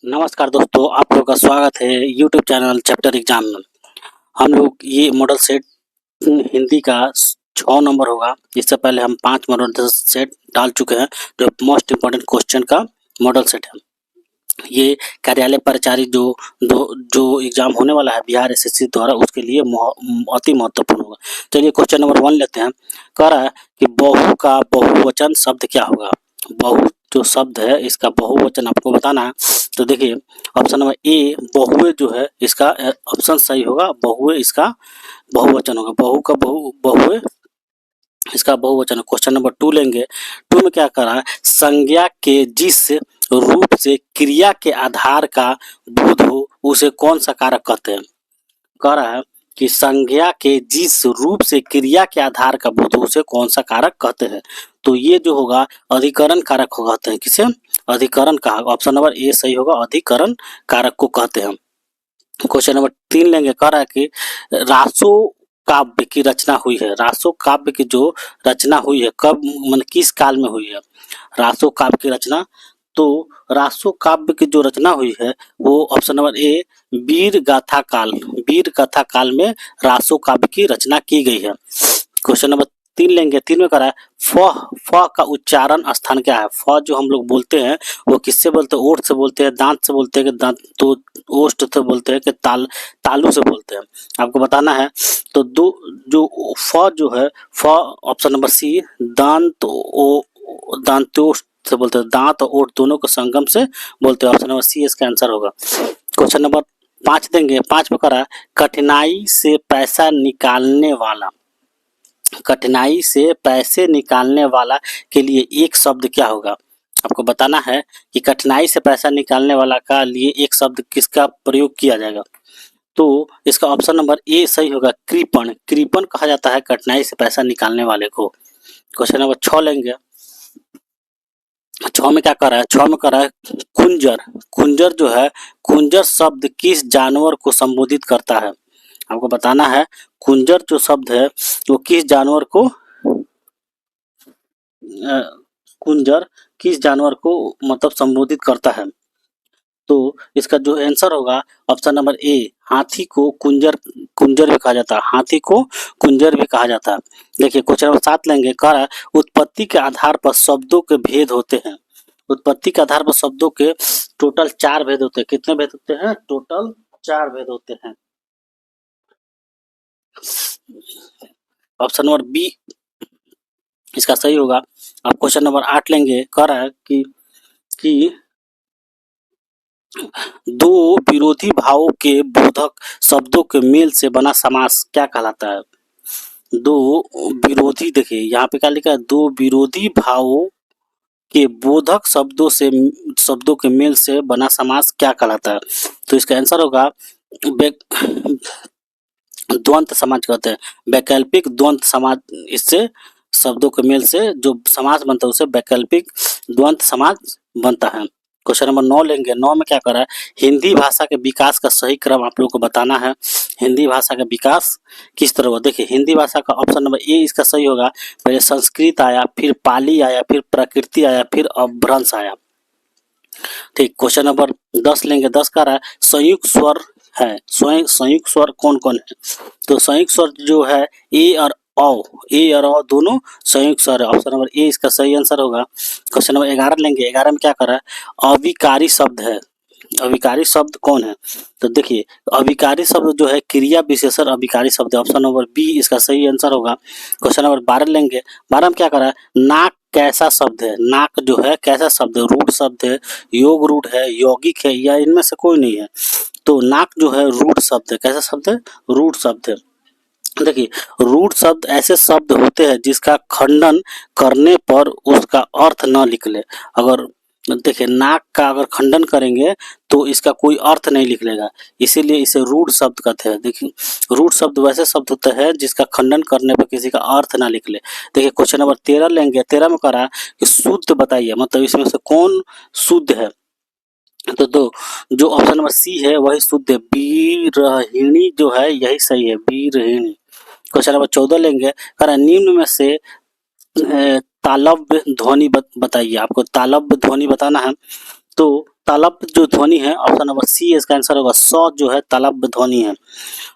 नमस्कार दोस्तों, आप लोग का स्वागत है यूट्यूब चैनल चैप्टर एग्जाम में। हम लोग ये मॉडल सेट हिंदी का 6 नंबर होगा। इससे पहले हम 5 मॉडल सेट डाल चुके हैं जो मोस्ट इम्पोर्टेंट क्वेश्चन का मॉडल सेट है। ये कार्यालय परिचारी जो एग्जाम होने वाला है बिहार एसएससी द्वारा, उसके लिए अति महत्वपूर्ण होगा। चलिए क्वेश्चन नंबर 1 लेते हैं। कह रहा है कि बहु का बहुवचन शब्द क्या होगा। बहु जो शब्द है इसका बहुवचन आपको बताना है। तो देखिए ऑप्शन नंबर ए बहुए जो है इसका ऑप्शन सही होगा। बहुए इसका बहुवचन होगा। बहु का बहुए इसका बहुवचन। क्वेश्चन नंबर 2 लेंगे। 2 में क्या कर रहा है, संज्ञा के जिस रूप से क्रिया के आधार का बोध हो उसे कौन सा कारक कहते हैं। कह रहा है कि संज्ञा के जिस रूप से क्रिया के आधार का बोध हो उसे कौन सा कारक कहते हैं। तो ये जो होगा अधिकरण कारक को कहते हैं। किसे? अधिकरण कारक। ऑप्शन नंबर ए सही होगा, अधिकरण कारक को कहते हैं। क्वेश्चन नंबर 3 लेंगे। कह रहा है कि रासो काव्य की रचना हुई है। रासो काव्य की जो रचना हुई है कब, मतलब किस काल में हुई है रासो काव्य की रचना। तो रासो काव्य की जो रचना हुई है वो ऑप्शन नंबर ए वीर गाथा काल में रासो काव्य की रचना की गई है। क्वेश्चन नंबर 3 लेंगे। 3 में करा है फ का उच्चारण स्थान क्या है। फ जो हम लोग बोलते हैं वो किससे बोलते हैं, ओठ से बोलते हैं, दांत से बोलते हैं कि दांत तो ओष्ठ से बोलते हैं कि तालू से बोलते हैं, आपको बताना है। तो दो जो फ जो है फ ऑप्शन नंबर सी दांतोष्ठ से बोलते हैं, दांत और ओठ दोनों को संगम से बोलते हैं। ऑप्शन नंबर सी इसका आंसर होगा। क्वेश्चन नंबर 5 देंगे। 5 में करा कठिनाई से पैसा निकालने वाला। कठिनाई से पैसे निकालने वाला के लिए एक शब्द क्या होगा। आपको बताना है कि कठिनाई से पैसा निकालने वाला का लिए एक शब्द किसका प्रयोग किया जाएगा। तो इसका ऑप्शन नंबर ए सही होगा, कृपण। कृपण कहा जाता है कठिनाई से पैसा निकालने वाले को। क्वेश्चन नंबर 6 लेंगे। 6 में क्या कर रहा है, 6 में कर रहा है कुंजर। कुंजर जो है, कुंजर शब्द किस जानवर को संबोधित करता है। आपको बताना है कुंजर जो शब्द है वो किस जानवर को कुंजर किस जानवर को मतलब संबोधित करता है। तो इसका जो आंसर होगा ऑप्शन नंबर ए हाथी को कुंजर कुंजर भी कहा जाता है। हाथी को कुंजर भी कहा जाता है। देखिए क्वेश्चन नंबर 7 लेंगे। कह रहा है उत्पत्ति के आधार पर शब्दों के भेद होते हैं। उत्पत्ति के आधार पर शब्दों के टोटल 4 भेद होते हैं। कितने भेद होते हैं? टोटल 4 भेद होते हैं। ऑप्शन नंबर बी इसका सही होगा। अब क्वेश्चन नंबर 8 लेंगे। कह रहा है कि दो विरोधी भावों के बोधक शब्दों के मेल से बना समास क्या कहलाता है। दो विरोधी, देखिए यहाँ पे क्या लिखा है, दो विरोधी भावों के बोधक शब्दों के मेल से बना समास क्या कहलाता है। तो इसका आंसर होगा द्वंद्व समाज कहते हैं। वैकल्पिक द्वंद्व समाज, इससे शब्दों के मेल से जो समाज बनता है उसे वैकल्पिक द्वंद्व समाज बनता है। क्वेश्चन नंबर 9 लेंगे। 9 में क्या कर रहा है, हिंदी भाषा के विकास का सही क्रम आप लोगों को बताना है। हिंदी भाषा का विकास किस तरह हुआ। देखिए हिंदी भाषा का ऑप्शन नंबर ए इसका सही होगा। पहले संस्कृत आया, फिर पाली आया, फिर प्राकृति आया, फिर अपभ्रंश आया। ठीक, क्वेश्चन नंबर 10 लेंगे। 10 का रहा है संयुक्त स्वर है। संयुक्त स्वर कौन कौन है। तो संयुक्त स्वर जो है ए और औ दोनों संयुक्त स्वर है। ऑप्शन नंबर ए इसका सही आंसर होगा। क्वेश्चन नंबर 11 लेंगे। 11 में क्या कर रहा है, अविकारी शब्द है। अविकारी शब्द कौन है। तो देखिए अविकारी शब्द जो है क्रिया विशेषण अविकारी शब्द है। ऑप्शन नंबर बी इसका सही आंसर होगा। क्वेश्चन नंबर 12 लेंगे। 12 में क्या कर रहा है, नाक कैसा शब्द है। नाक जो है कैसा शब्द है, रूढ़ शब्द है, योग रूढ़ है, यौगिक है, या इनमें से कोई नहीं है। तो नाक जो है रूढ़ शब्द है। कैसा शब्द है, रूढ़ शब्द है। देखिए रूढ़ शब्द ऐसे शब्द होते हैं जिसका खंडन करने पर उसका अर्थ न निकले। अगर देखिए नाक का अगर खंडन करेंगे तो इसका कोई अर्थ नहीं निकलेगा, इसीलिए इसे रूढ़ शब्द कहते हैं। देखिए रूढ़ शब्द वैसे शब्द होते हैं जिसका खंडन करने पर किसी का अर्थ ना निकले। देखिए क्वेश्चन नंबर 13 लेंगे। 13 में कह रहा है कि शुद्ध बताइए, मतलब इसमें से कौन शुद्ध है। तो जो ऑप्शन नंबर सी है वही शुद्ध है। बीरहिणी जो है यही सही है, बीरहिणी। क्वेश्चन नंबर 14 लेंगे। कह रहा है निम्न में से तालव्य ध्वनि बताइए। आपको तालव्य ध्वनि बताना है। तो तलब जो ध्वनि है, ऑप्शन नंबर सी इसका आंसर होगा। सौ जो है तलब ध्वनि है।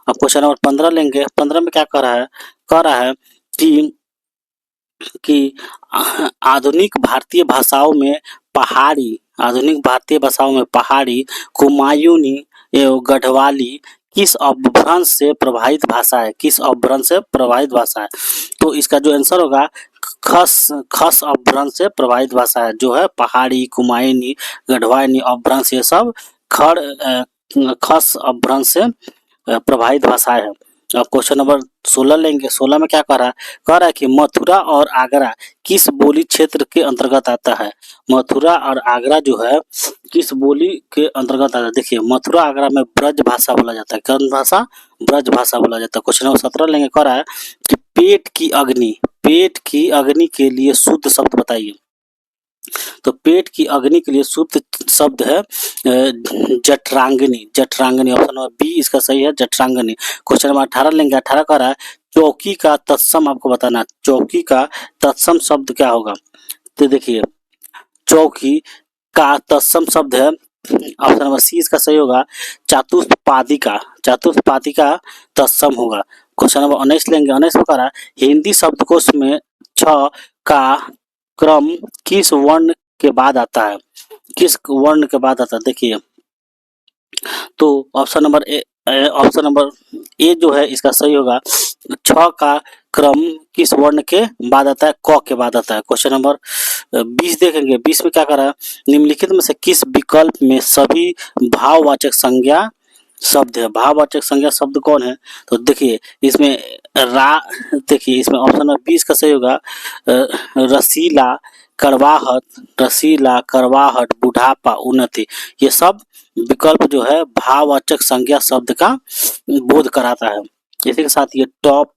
अब क्वेश्चन नंबर 15 लेंगे। 15 में क्या कह रहा है कि आधुनिक भारतीय भाषाओं में पहाड़ी, कुमायूनी एवं गढ़वाली किस अपभ्रंश से प्रभावित भाषा है? किस अपभ्रंश से प्रभावित भाषा है? तो इसका जो आंसर होगा खस अपभ्रंश से प्रभावित भाषा है। जो है पहाड़ी, कुमायूनी, गढ़वाली अपभ्रंश, ये सब खस अपभ्रंश से प्रभावित भाषाएं है। अब क्वेश्चन नंबर 16 लेंगे। 16 में क्या कह रहा है कि मथुरा और आगरा किस बोली क्षेत्र के अंतर्गत आता है? मथुरा और आगरा जो है किस बोली के अंतर्गत आता है? देखिए, मथुरा आगरा में ब्रज भाषा बोला जाता है। कौन भाषा? ब्रज भाषा बोला जाता है। क्वेश्चन नंबर 17 लेंगे। कह रहा है कि पेट की अग्नि के लिए शुद्ध शब्द बताइए। तो पेट की अग्नि के लिए शुद्ध शब्द है जठरांगनी। ऑप्शन नंबर बी इसका सही है, जठरांगनी। क्वेश्चन नंबर 18 लेंगे। 18 कह रहा है चौकी का तत्सम आपको बताना। चौकी का तत्सम शब्द क्या होगा? तो देखिए, चौकी का तत्सम शब्द है, ऑप्शन नंबर सी इसका सही होगा, चतुष्पादिका तत्सम होगा। क्वेश्चन नंबर 19 लेंगे। 19 में कह रहा है हिंदी शब्दकोश में छ का क्रम किस वर्ण के बाद आता है? किस वर्ण के बाद आता है? देखिए, तो ऑप्शन नंबर ए जो है इसका सही होगा। छ का क्रम किस वर्ण के बाद आता है? क के बाद आता है। क्वेश्चन नंबर 20 देखेंगे। 20 में क्या कर रहा है? निम्नलिखित में से किस विकल्प में सभी भाववाचक संज्ञा शब्द है? भाववाचक संज्ञा शब्द कौन है? तो देखिए, इसमें इसमें ऑप्शन नंबर 20 का सही होगा। रसीला, कड़वाहट, बुढ़ापा, उन्नति, ये सब विकल्प जो है भाववाचक संज्ञा शब्द का बोध कराता है। इसी के साथ ये टॉप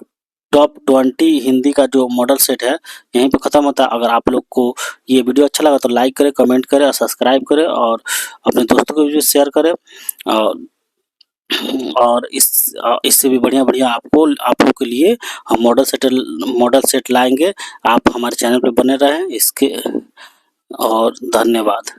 20 हिंदी का जो मॉडल सेट है यहीं पे खत्म होता है। अगर आप लोग को ये वीडियो अच्छा लगा तो लाइक करें, कमेंट करें और सब्सक्राइब करें और अपने दोस्तों को भी शेयर करें। और इससे भी बढ़िया आप लोग के लिए हम मॉडल सेट लाएंगे। आप हमारे चैनल पे बने रहें इसके, और धन्यवाद।